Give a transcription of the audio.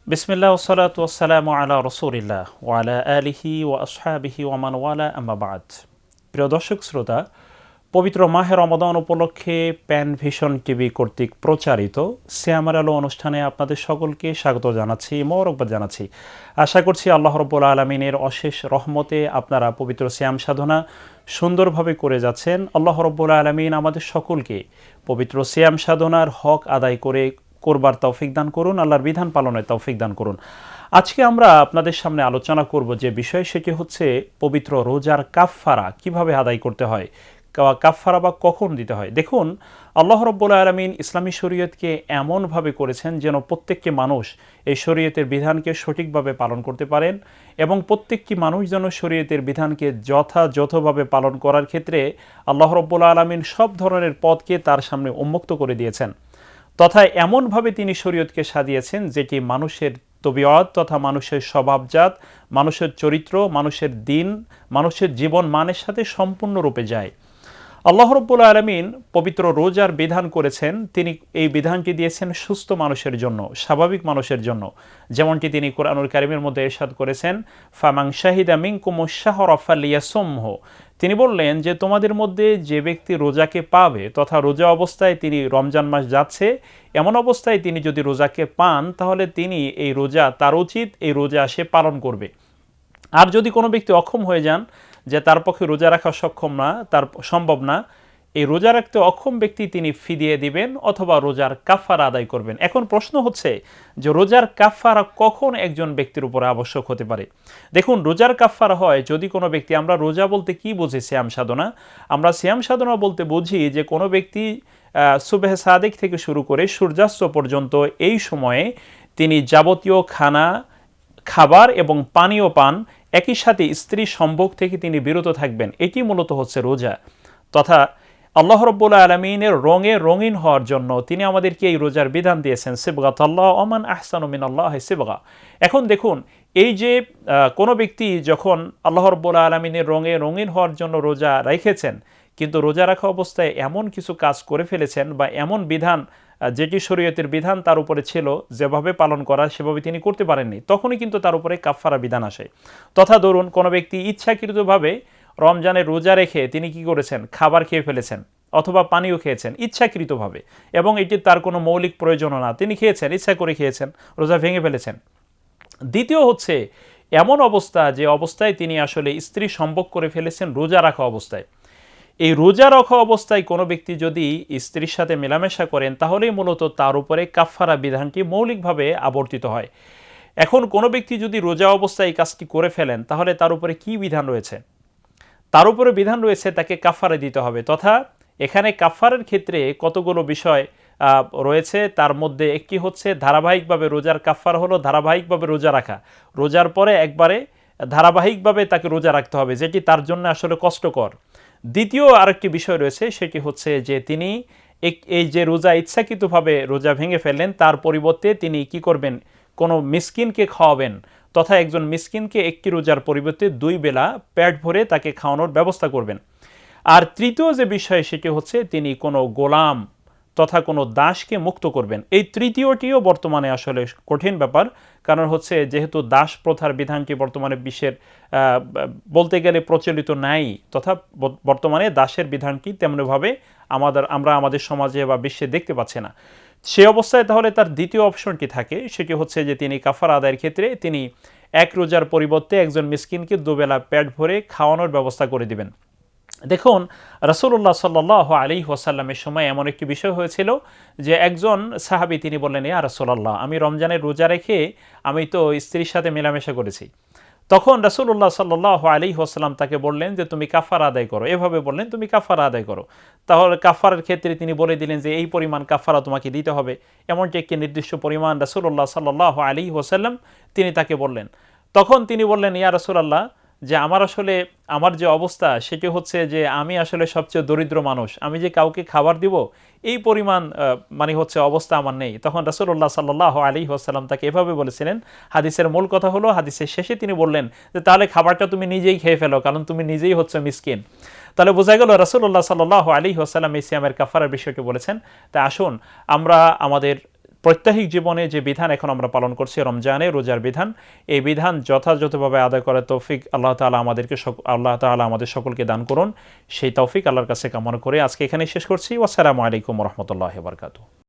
বিসমিল্লাহ ওয়াসসালাতু ওয়াসসালামু আলা রাসূলিল্লাহ ওয়া আলা আলিহি ওয়া আসহাবিহি ওয়া মান ওয়ালা আম্মা বা'দ। প্রিয় দর্শক শ্রোতা, পবিত্র মাহে রমাদান উপলক্ষে প্যান ভিশন টিভি কর্তৃক প্রচারিত সিয়ামের আলো অনুষ্ঠানে আপনাদের সকলকে স্বাগত জানাচ্ছি, মোবারকবাদ জানাচ্ছি। আশা করছি আল্লাহ রাব্বুল আলামিনের অশেষ রহমতে আপনারা পবিত্র সিয়াম সাধনা সুন্দরভাবে করে যাচ্ছেন। আল্লাহ রাব্বুল আলামিন আমাদের সকলকে পবিত্র সিয়াম সাধনার হক আদায় করে করবার তৌফিক দান করুন, আল্লাহর বিধান পালনের তৌফিক দান করুন। আজকে আমরা আপনাদের সামনে আলোচনা করব যে বিষয়, সেটি হচ্ছে পবিত্র রোজার কাফফারা কিভাবে আদায় করতে হয়, কাফফারা বা কখন দিতে হয়। দেখুন, আল্লাহ রাব্বুল আলামিন ইসলামী শরীয়তকে এমনভাবে করেছেন যেন প্রত্যেকটি মানুষ এই শরীয়তের বিধানকে সঠিকভাবে পালন করতে পারেন, এবং প্রত্যেকটি মানুষ যেন শরীয়তের বিধানকে যথাযথভাবে পালন করার ক্ষেত্রে আল্লাহ রাব্বুল আলামিন সব ধরনের পথকে তার সামনে উন্মুক্ত করে দিয়েছেন, তথা এমনভাবে তিনি শরীয়তকে সাজিয়েছেন যেটি মানুষের তবিয়ত তথা মানুষের স্বভাবজাত, মানুষের চরিত্র, মানুষের দিন, মানুষের জীবন মানের সাথে সম্পূর্ণরূপে যায়। আল্লাহ রাব্বুল আলামিন পবিত্র রোজার বিধান করেছেন, তিনি এই বিধানটি দিয়েছেন সুস্থ মানুষের জন্য, স্বাভাবিক মানুষের জন্য। যেমনটি তিনি কুরআনুল কারীমের মধ্যে ইরশাদ করেছেন, ফামান শাহিদা মিনকুমুশ শাহরা ফালিয়াসুমহু। তিনি বললেন যে তোমাদের মধ্যে যে ব্যক্তি রোজাকে পাবে, তথা রোজা অবস্থায় তিনি, রমজান মাস যাচ্ছে এমন অবস্থায় তিনি যদি রোজাকে পান, তাহলে তিনি এই রোজা, তার উচিত এই রোজা সে পালন করবে। আর যদি কোনো ব্যক্তি অক্ষম হয়ে যান, যে তার পক্ষে রোজা রাখা সক্ষম না, তার সম্ভব না, এই রোজা রাখতে অক্ষম ব্যক্তি তিনি ফিদিয়ে দিবেন অথবা রোজার কাফারা আদায় করবেন। এখন প্রশ্ন হচ্ছে যে রোজার কাফারা কখন একজন ব্যক্তির উপরে আবশ্যক হতে পারে। দেখুন, রোজার কাফারা হয় যদি কোনো ব্যক্তি, আমরা রোজা বলতে কি বুঝি সিয়াম সাধনা, আমরা সিয়াম সাধনা বলতে বুঝি যে কোনো ব্যক্তি সুবহে সাদিক থেকে শুরু করে সূর্যাস্ত পর্যন্ত এই সময়ে তিনি যাবতীয় খাবার এবং পানীয় পান, একই সাথে স্ত্রী সম্ভোগ থেকে তিনি বিরত থাকবেন। এটি মূলত হচ্ছে রোজা, তথা আল্লাহ রাব্বুল আলামিনের রঙে রঙিন হওয়ার জন্য তিনি আমাদেরকে এই রোজার বিধান দিয়েছেন, সিবগাতাল্লাহ ওমান আহসানু মিনাল্লাহি সিবগা। এখন দেখুন, এই যে কোনো ব্যক্তি যখন আল্লাহ রাব্বুল আলামিনের রঙে রঙিন হওয়ার জন্য রোজা রেখেছেন, কিন্তু রোজা রাখা অবস্থায় এমন কিছু কাজ করে ফেলেছেন বা এমন বিধান যেটি শরীয়তের বিধান তার উপরে ছিল, যেভাবে পালন করা সেভাবে তিনি করতে পারেননি, তখনই কিন্তু তার উপরে কাফারা বিধান আসে। তথা ধরুন, কোনো ব্যক্তি ইচ্ছাকৃতভাবে রমজানের রোজা রেখে তিনি কি করেছেন, খাবার খেয়ে ফেলেছেন অথবা পানীয় খেয়েছেন ইচ্ছাকৃতভাবে, এবং এটি তার কোনো মৌলিক প্রয়োজনও না, তিনি খেয়েছেন, ইচ্ছা করে খেয়েছেন, রোজা ভেঙে ফেলেছেন। দ্বিতীয় হচ্ছে এমন অবস্থা যে অবস্থায় তিনি আসলে স্ত্রী সম্ভোগ করে ফেলেছেন রোজা রাখা অবস্থায়। এই রোজা রাখা অবস্থায় কোনো ব্যক্তি যদি স্ত্রীর সাথে মেলামেশা করেন, তাহলেই মূলত তার উপরে কাফারা বিধানটি মৌলিকভাবে আবর্তিত হয়। এখন কোনো ব্যক্তি যদি রোজা অবস্থায় এই কাজটি করে ফেলেন, তাহলে তার উপরে কি বিধান রয়েছে? তার উপরে বিধান রয়েছে তাকে কাফারা দিতে হবে। তথা এখানে কাফারের ক্ষেত্রে কতগুলো বিষয় রয়েছে, তার মধ্যে একটি হচ্ছে ধারাবাহিকভাবে রোজার কাফারা হলো ধারাবাহিকভাবে রোজা রাখা, রোজার পরে একবারে ধারাবাহিকভাবে তাকে রোজা রাখতে হবে, যেটি তার জন্য আসলে কষ্টকর। দ্বিতীয় আরেকটি বিষয় রয়েছে, সেটি হচ্ছে যে তিনি এই যে রোজা ইচ্ছাকৃতভাবে রোজা ভেঙে ফেললেন, তার পরিবর্তে তিনি কি করবেন, কোনো মিসকিনকে খাওয়াবেন, তথা একজন মিসকিনকে একটি রোজার পরিবর্তে 2 বেলা পেট ভরে তাকে খাওয়ানোর ব্যবস্থা করবেন। আর তৃতীয় যে বিষয়, সেটি হচ্ছে তিনি কোনো গোলাম তথা কোনো দাসকে মুক্ত করবেন। এই তৃতীয়টিও বর্তমানে আসলে কঠিন ব্যাপার, কারণ হচ্ছে যেহেতু দাস প্রথার বিধানটি বর্তমানে বিশ্বের বলতে গেলে প্রচলিত নাই, তথা বর্তমানে দাসের বিধানটি তেমনিভাবে আমরা আমাদের সমাজে বা বিশ্বে দেখতে পাচ্ছি না। সে অবস্থায় তাহলে তার দ্বিতীয় অপশনটি থাকে, সেটি হচ্ছে যে তিনি কাফারা আদায়ের ক্ষেত্রে তিনি এক রোজার পরিবর্তে একজন মিসকিনকে 2 বেলা পেট ভরে খাওয়ানোর ব্যবস্থা করে দিবেন। দেখুন, রাসূলুল্লাহ সাল্লাল্লাহু আলাইহি ওয়াসাল্লামের সময় এমন একটি বিষয় হয়েছিল যে একজন সাহাবী তিনি বললেন, ইয়া রাসূলুল্লাহ, আমি রমজানের রোজা রেখে আমি তো স্ত্রীর সাথে মেলামেশা করেছি। তখন রাসূলুল্লাহ সাল্লাল্লাহু আলাইহি ওয়াসাল্লাম তাকে বললেন যে তুমি কাফারা আদায় করো, এভাবে বললেন, তুমি কাফারা আদায় করো। তাহলে কাফারার ক্ষেত্রে তিনি বলে দিলেন যে এই পরিমাণ কাফারা তোমাকে দিতে হবে, এমনটি একটি নির্দিষ্ট পরিমাণ রাসূলুল্লাহ সাল্লাল্লাহু আলাইহি ওয়াসাল্লাম তিনি তাকে বললেন। তখন তিনি বললেন, ইয়া রাসূলুল্লাহ, যে আমার যে অবস্থা সেটি হচ্ছে যে আমি আসলে সবচেয়ে দরিদ্র মানুষ, আমি যে কাউকে খাবার দিব এই পরিমাণ হচ্ছে অবস্থা আমার নেই। তখন রাসূলুল্লাহ সাল্লাল্লাহু আলাইহি ওয়াসাল্লাম তাকে এভাবে বলেছিলেন, হাদিসের মূল কথা হলো, হাদিসের শেষে তিনি বললেন যে তাহলে খাবারটা তুমি নিজেই খেয়ে ফেলো, কারণ তুমি নিজেই হচ্ছে মিসকিন। তাহলে বোঝা গেল রাসূলুল্লাহ সাল্লাল্লাহু আলাইহি ওয়াসাল্লাম এই সিয়ামের কাফারার বিষয়টি বলেছেন। তাই আসুন আমরা আমাদের প্রত্যাহিক জীবনে যে বিধান এখন আমরা পালন করছি রমজানে রোজার বিধান, এই বিধান যথাযথভাবে আদায় করার তৌফিক আল্লাহ তাআলা আমাদের সকলকে দান করুন। সেই তৌফিক আল্লাহর কাছে কামনা করে আজকে এখানেই শেষ করছি। আসসালামু আলাইকুম ওয়া রাহমাতুল্লাহি ওয়া বারাকাতুহু।